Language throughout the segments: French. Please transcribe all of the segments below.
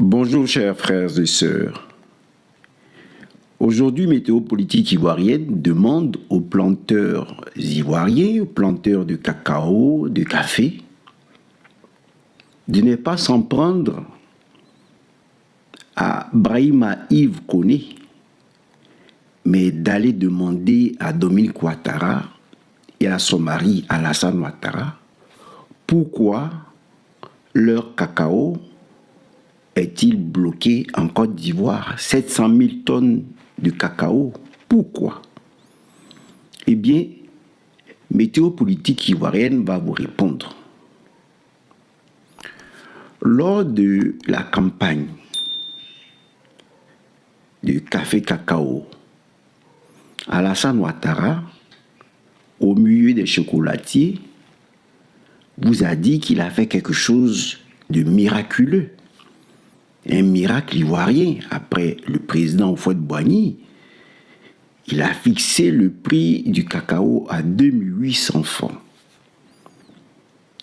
Bonjour chers frères et sœurs. Aujourd'hui, Météo Politique Ivoirienne demande aux planteurs ivoiriens, aux planteurs de cacao, de café, de ne pas s'en prendre à Brahima Yves Koné, mais d'aller demander à Dominique Ouattara et à son mari Alassane Ouattara pourquoi leur cacao est-il bloqué en Côte d'Ivoire? 700 000 tonnes de cacao. Pourquoi? Eh bien, Météo Politique Ivoirienne va vous répondre. Lors de la campagne de café cacao, Alassane Ouattara, au milieu des chocolatiers, vous a dit qu'il a fait quelque chose de miraculeux. Un miracle ivoirien. Après le président Houphouët-Boigny, il a fixé le prix du cacao à 2800 francs.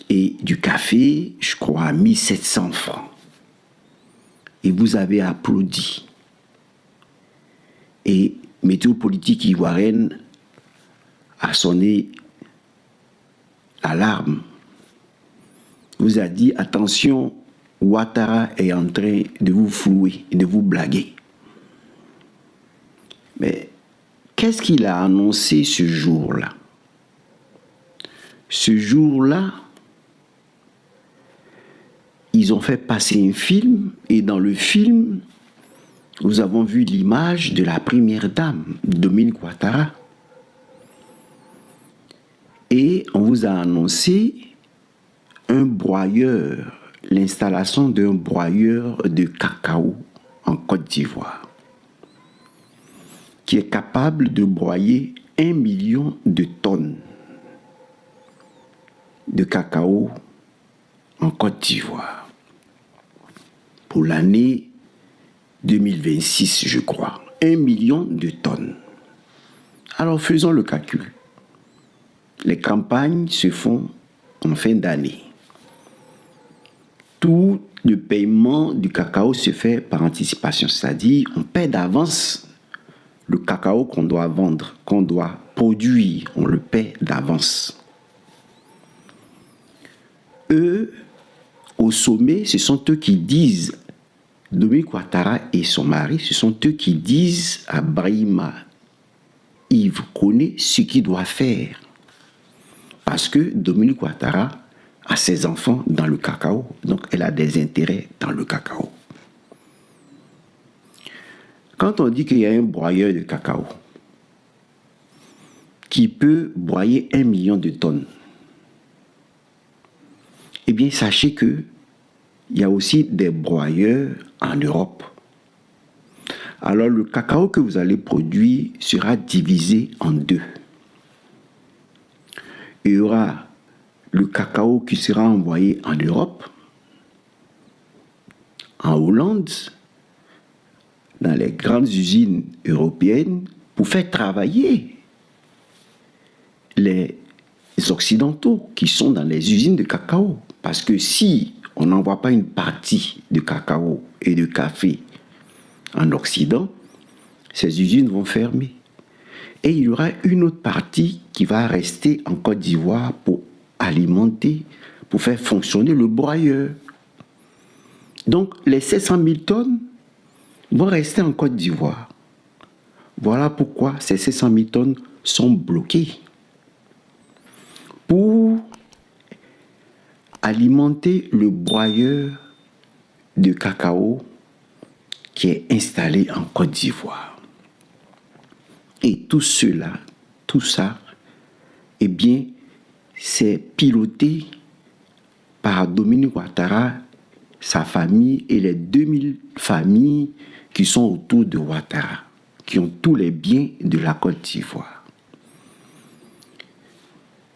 Et du café, je crois, à 1700 francs. Et vous avez applaudi. Et Météo Politique Ivoirienne a sonné l'alarme. Vous a dit, attention, Ouattara est en train de vous flouer et de vous blaguer. Mais qu'est-ce qu'il a annoncé ce jour-là? Ce jour-là, ils ont fait passer un film et dans le film, nous avons vu l'image de la première dame, Dominique Ouattara. Et on vous a annoncé un broyeur, l'installation d'un broyeur de cacao en Côte d'Ivoire qui est capable de broyer 1 million de tonnes de cacao en Côte d'Ivoire pour l'année 2026, je crois. 1 million de tonnes. Alors faisons le calcul. Les campagnes se font en fin d'année. Tout le paiement du cacao se fait par anticipation, c'est-à-dire on paie d'avance le cacao qu'on doit vendre, qu'on doit produire, on le paie d'avance. Eux, au sommet, ce sont eux qui disent, Dominique Ouattara et son mari, ce sont eux qui disent à Brahima Yves Koné ce qu'il doit faire. Parce que Dominique Ouattara a ses enfants dans le cacao, donc elle a des intérêts dans le cacao. Quand on dit qu'il y a un broyeur de cacao qui peut broyer 1 million de tonnes, eh bien sachez qu'il y a aussi des broyeurs en Europe. Alors le cacao que vous allez produire sera divisé en deux. Il y aura le cacao qui sera envoyé en Europe, en Hollande, dans les grandes usines européennes, pour faire travailler les Occidentaux qui sont dans les usines de cacao. Parce que si on n'envoie pas une partie de cacao et de café en Occident, ces usines vont fermer. Et il y aura une autre partie qui va rester en Côte d'Ivoire pour alimenter, pour faire fonctionner le broyeur. Donc, les 700 000 tonnes vont rester en Côte d'Ivoire. Voilà pourquoi ces 700 000 tonnes sont bloquées. Pour alimenter le broyeur de cacao qui est installé en Côte d'Ivoire. Et tout cela, tout ça, eh bien, c'est piloté par Dominique Ouattara, sa famille et les 2000 familles qui sont autour de Ouattara, qui ont tous les biens de la Côte d'Ivoire.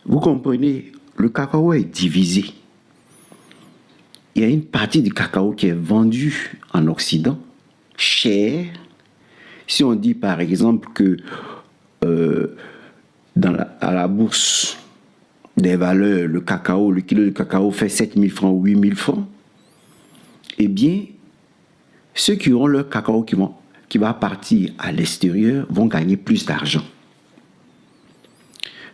Vous comprenez, le cacao est divisé. Il y a une partie du cacao qui est vendue en Occident, cher. Si on dit par exemple que à la bourse des valeurs, le cacao, le kilo de cacao fait 7 000 francs ou 8 000 francs, eh bien, ceux qui auront leur cacao qui va partir à l'extérieur vont gagner plus d'argent.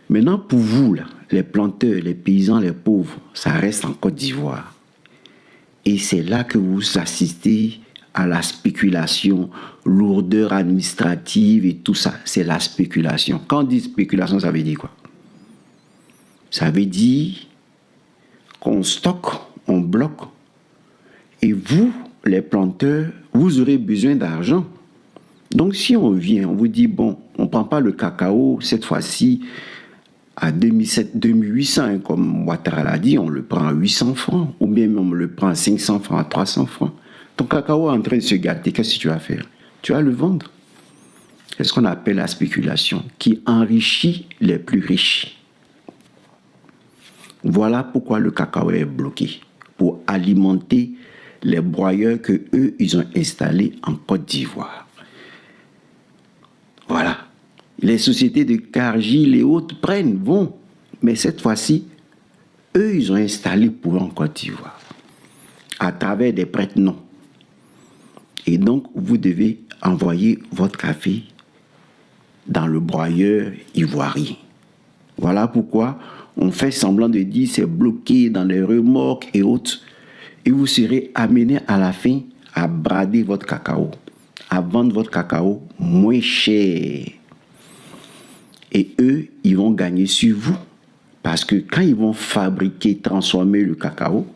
Maintenant, pour vous, là, les planteurs, les paysans, les pauvres, ça reste en Côte d'Ivoire. Et c'est là que vous assistez à la spéculation, lourdeur administrative et tout ça. C'est la spéculation. Quand on dit spéculation, ça veut dire quoi? Ça veut dire qu'on stocke, on bloque. Et vous, les planteurs, vous aurez besoin d'argent. Donc si on vient, on vous dit, bon, on ne prend pas le cacao cette fois-ci à 2800, hein, comme Ouattara l'a dit, on le prend à 800 francs, ou bien on le prend à 500 francs, à 300 francs. Ton cacao est en train de se gâter, qu'est-ce que tu vas faire? Tu vas le vendre. C'est ce qu'on appelle la spéculation, qui enrichit les plus riches. Voilà pourquoi le cacao est bloqué, pour alimenter les broyeurs que eux ils ont installés en Côte d'Ivoire. Voilà. Les sociétés de Cargill et autres vont. Mais cette fois-ci, eux, ils ont installé pour eux en Côte d'Ivoire. À travers des prête-noms. Et donc, vous devez envoyer votre café dans le broyeur ivoirien. Voilà pourquoi on fait semblant de dire c'est bloqué dans les remorques et autres. Et vous serez amené à la fin à brader votre cacao, à vendre votre cacao moins cher. Et eux, ils vont gagner sur vous. Parce que quand ils vont fabriquer, transformer le cacao,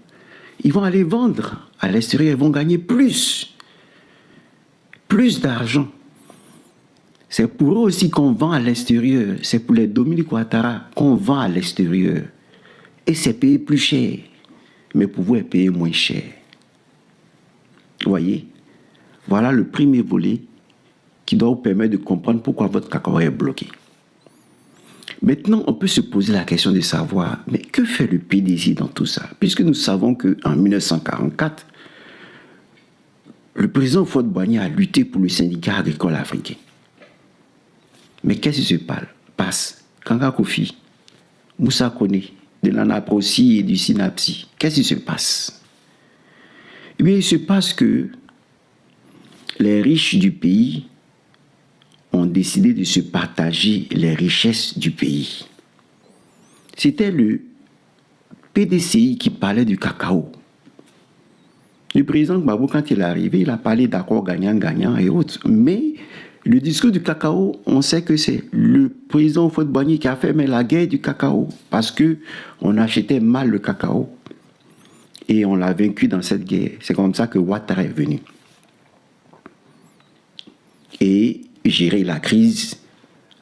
ils vont aller vendre à l'extérieur, ils vont gagner plus. Plus d'argent. C'est pour eux aussi qu'on vend à l'extérieur. C'est pour les Dominique Ouattara qu'on vend à l'extérieur. Et c'est payé plus cher. Mais pour vous, c'est payé moins cher. Vous voyez? Voilà le premier volet qui doit vous permettre de comprendre pourquoi votre cacao est bloqué. Maintenant, on peut se poser la question de savoir, mais que fait le PDC dans tout ça? Puisque nous savons qu'en 1944, le président Houphouët-Boigny a lutté pour le syndicat agricole africain. Mais qu'est-ce qui se passe? Kanga Kofi, Moussa Kone, de l'Anaprosi et du Synapsi, qu'est-ce qui se passe? Eh bien, il se passe que les riches du pays ont décidé de se partager les richesses du pays. C'était le PDCI qui parlait du cacao. Le président Gbagbo, quand il est arrivé, il a parlé d'accord gagnant-gagnant et autres. Mais le discours du cacao, on sait que c'est le président Houphouët-Boigny qui a fait la guerre du cacao parce qu'on achetait mal le cacao et on l'a vaincu dans cette guerre. C'est comme ça que Ouattara est venu. Et gérer la crise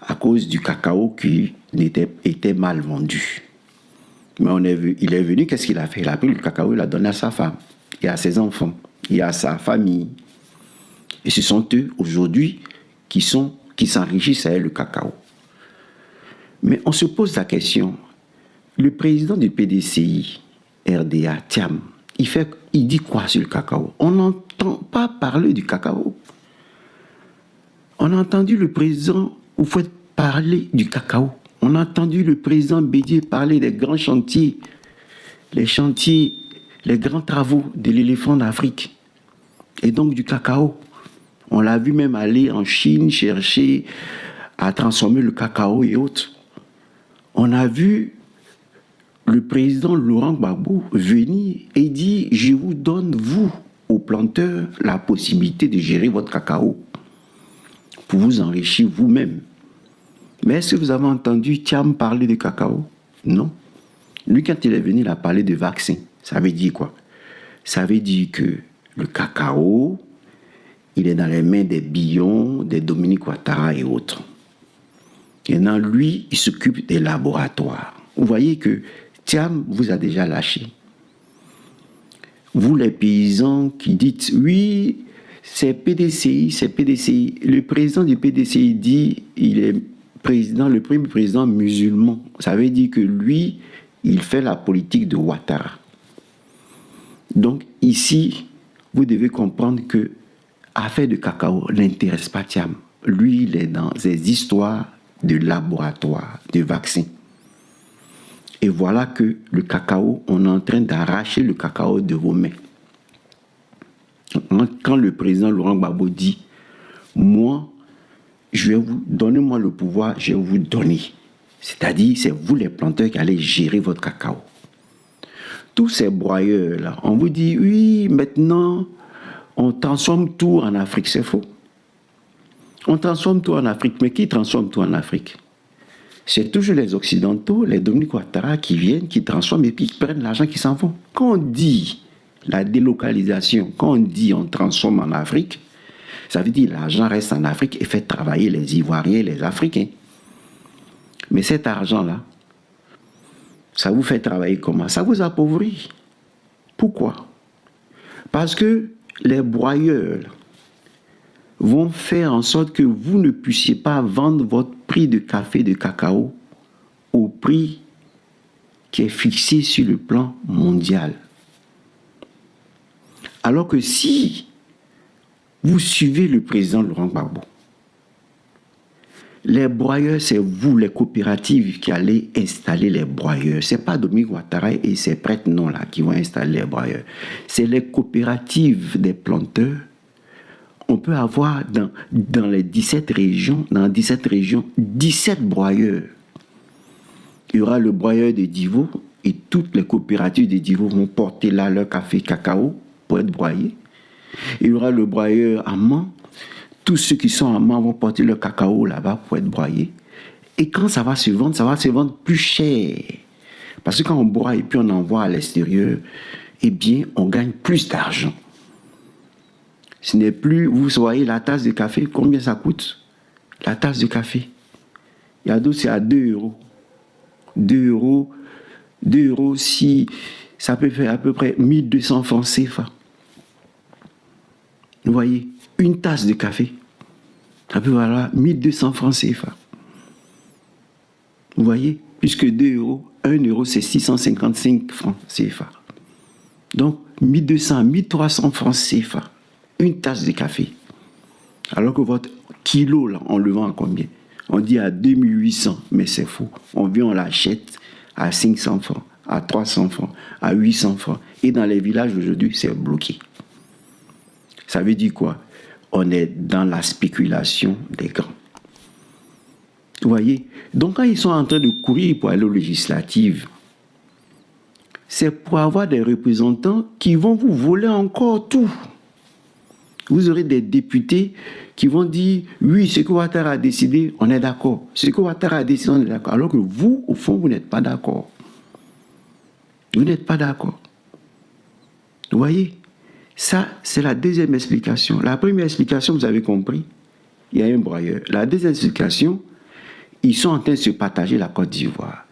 à cause du cacao qui était mal vendu. Mais il est venu, qu'est-ce qu'il a fait? Il a pris le cacao, il l'a donné à sa femme et à ses enfants et à sa famille. Et ce sont eux, aujourd'hui, qui s'enrichissent avec le cacao. Mais on se pose la question, le président du PDCI, RDA, Thiam, il dit quoi sur le cacao? On n'entend pas parler du cacao. On a entendu le président Houphouët parler du cacao. On a entendu le président Bédié parler des grands chantiers, les grands travaux de l'éléphant d'Afrique. Et donc du cacao. On l'a vu même aller en Chine chercher à transformer le cacao et autres. On a vu le président Laurent Gbagbo venir et dire « Je vous donne, vous, aux planteurs, la possibilité de gérer votre cacao. » pour vous enrichir vous-même. Mais est-ce que vous avez entendu Thiam parler de cacao? Non. Lui, quand il est venu, il a parlé de vaccin. Ça veut dire quoi? Ça veut dire que le cacao, il est dans les mains des Billon, des Dominique Ouattara et autres. Et maintenant, lui, il s'occupe des laboratoires. Vous voyez que Thiam vous a déjà lâché. Vous, les paysans qui dites, oui, c'est PDCI, c'est PDCI. Le président du PDCI dit, il est le premier président musulman. Ça veut dire que lui, il fait la politique de Ouattara. Donc ici, vous devez comprendre que l'affaire de cacao n'intéresse pas Thiam. Lui, il est dans ses histoires de laboratoire, de vaccins. Et voilà que le cacao, on est en train d'arracher le cacao de vos mains. On quand le président Laurent Gbagbo dit, moi, donnez-moi le pouvoir, je vais vous donner. C'est-à-dire, c'est vous les planteurs qui allez gérer votre cacao. Tous ces broyeurs-là, on vous dit, oui, maintenant, on transforme tout en Afrique. C'est faux. On transforme tout en Afrique. Mais qui transforme tout en Afrique? C'est toujours les Occidentaux, les Dominique Ouattara qui viennent, qui transforment et puis qui prennent l'argent qui s'en vont. Quand on dit la délocalisation, quand on dit on transforme en Afrique, ça veut dire que l'argent reste en Afrique et fait travailler les Ivoiriens, les Africains. Mais cet argent-là, ça vous fait travailler comment? Ça vous appauvrit. Pourquoi? Parce que les broyeurs vont faire en sorte que vous ne puissiez pas vendre votre prix de café, de cacao, au prix qui est fixé sur le plan mondial. Alors que si vous suivez le président Laurent Gbagbo, les broyeurs, c'est vous, les coopératives, qui allez installer les broyeurs. Ce n'est pas Dominique Ouattara et ses prêtres non là qui vont installer les broyeurs. C'est les coopératives des planteurs. On peut avoir dans les 17 régions, 17 broyeurs. Il y aura le broyeur de Divo et toutes les coopératives de Divo vont porter là leur café cacao pour être broyé. Il y aura le broyeur à Mans. Tous ceux qui sont à Mans vont porter leur cacao là-bas pour être broyé. Et quand ça va se vendre plus cher. Parce que quand on broie et puis on envoie à l'extérieur, eh bien, on gagne plus d'argent. Ce n'est plus, vous voyez, la tasse de café, combien ça coûte? La tasse de café. Il y a d'autres, c'est à 2 euros. 2 euros. 2 euros, si ça peut faire à peu près 1200 francs CFA. Vous voyez, une tasse de café, ça peut valoir 1200 francs CFA. Vous voyez, puisque 2 euros, 1 euro, c'est 655 francs CFA. Donc, 1200, 1300 francs CFA. Une tasse de café. Alors que votre kilo, là, on le vend à combien? On dit à 2800, mais c'est faux. On vient, on l'achète à 500 francs, à 300 francs, à 800 francs. Et dans les villages aujourd'hui, c'est bloqué. Ça veut dire quoi? On est dans la spéculation des grands. Vous voyez? Donc quand ils sont en train de courir pour aller aux législatives, c'est pour avoir des représentants qui vont vous voler encore tout. Vous aurez des députés qui vont dire « Oui, ce que Ouattara a décidé, on est d'accord. Ce que Ouattara a décidé, on est d'accord. » Alors que vous, au fond, vous n'êtes pas d'accord. Vous n'êtes pas d'accord. Vous voyez? Ça, c'est la deuxième explication. La première explication, vous avez compris, il y a un broyeur. La deuxième explication, ils sont en train de se partager la Côte d'Ivoire.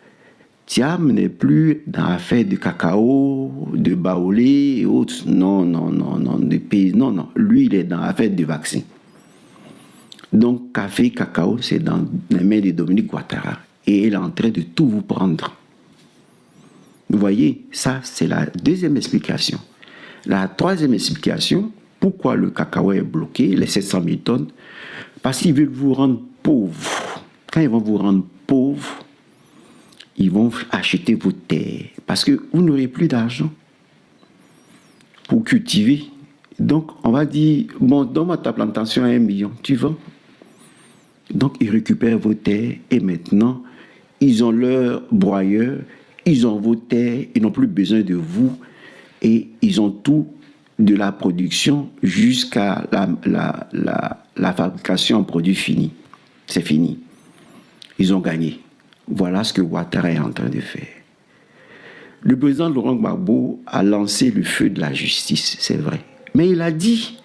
Thiam n'est plus dans l'affaire de cacao, de baoulé et autres. Non, de pays. Non. Lui, il est dans l'affaire du vaccin. Donc, café, cacao, c'est dans les mains de Dominique Ouattara. Et il est en train de tout vous prendre. Vous voyez, ça, c'est la deuxième explication. La troisième explication, pourquoi le cacao est bloqué, les 700 000 tonnes, parce qu'ils veulent vous rendre pauvre. Quand ils vont vous rendre pauvre, ils vont acheter vos terres. Parce que vous n'aurez plus d'argent pour cultiver. Donc, on va dire, bon, donne-moi ta plantation à 1 million, tu vends. Donc, ils récupèrent vos terres et maintenant, ils ont leur broyeur, ils ont vos terres, ils n'ont plus besoin de vous et ils ont tout de la production jusqu'à la fabrication en produit fini. C'est fini. Ils ont gagné. Voilà ce que Ouattara est en train de faire. Le président Laurent Gbagbo a lancé le feu de la justice, c'est vrai. Mais il a dit,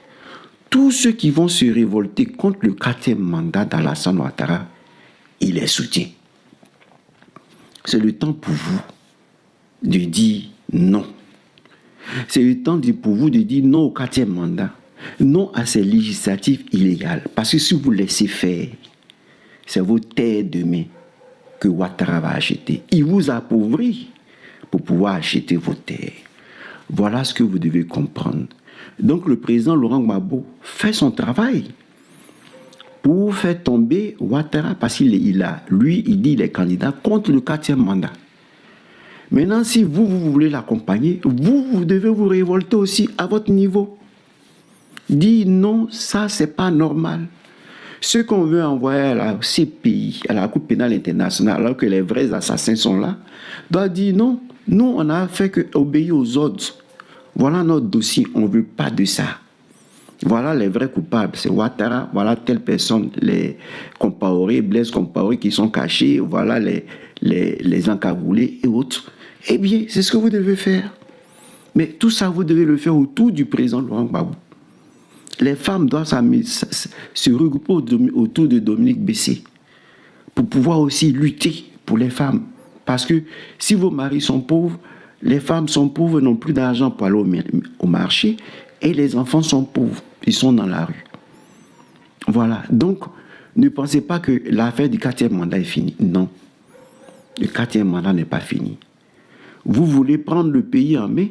tous ceux qui vont se révolter contre le 4e mandat d'Alassane Ouattara, il les soutient. C'est le temps pour vous de dire non. C'est le temps pour vous de dire non au 4e mandat, non à ces législatives illégales. Parce que si vous laissez faire, c'est vos terres demain que Ouattara va acheter. Il vous appauvrit pour pouvoir acheter vos terres. Voilà ce que vous devez comprendre. Donc le président Laurent Gbagbo fait son travail pour faire tomber Ouattara parce qu'il dit il est candidat contre le 4e mandat. Maintenant, si vous voulez l'accompagner, vous devez vous révolter aussi à votre niveau. dit non, ça c'est pas normal. Ceux qu'on veut envoyer à la CPI, à la Cour pénale internationale, alors que les vrais assassins sont là, doivent dire non, nous on a fait que obéir aux ordres. Voilà notre dossier, on ne veut pas de ça. Voilà les vrais coupables, c'est Ouattara, voilà telle personne, les Compaoré, Blaise Compaoré qui sont cachés, voilà les encagoulés et autres. Eh bien, c'est ce que vous devez faire. Mais tout ça, vous devez le faire autour du président Laurent Gbagbo. Les femmes doivent se regrouper autour de Dominique Bessé pour pouvoir aussi lutter pour les femmes. Parce que si vos maris sont pauvres, les femmes sont pauvres, n'ont plus d'argent pour aller au marché, et les enfants sont pauvres, ils sont dans la rue. Voilà, donc ne pensez pas que l'affaire du 4e mandat est finie. Non, le 4e mandat n'est pas fini. Vous voulez prendre le pays en main,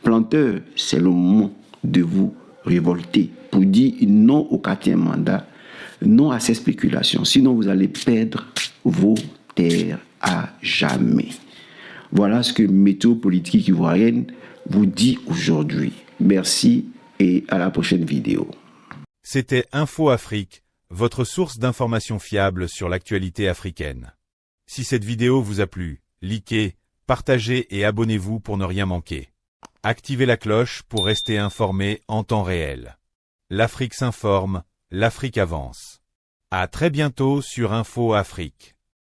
Planteur, c'est le moment de vous révolter pour dire non au 4e mandat, non à ces spéculations. Sinon, vous allez perdre vos terres à jamais. Voilà ce que Météo Politique Ivoirienne vous dit aujourd'hui. Merci et à la prochaine vidéo. C'était Info Afrique, votre source d'informations fiables sur l'actualité africaine. Si cette vidéo vous a plu, likez, partagez et abonnez-vous pour ne rien manquer. Activez la cloche pour rester informé en temps réel. L'Afrique s'informe, l'Afrique avance. À très bientôt sur Info Afrique.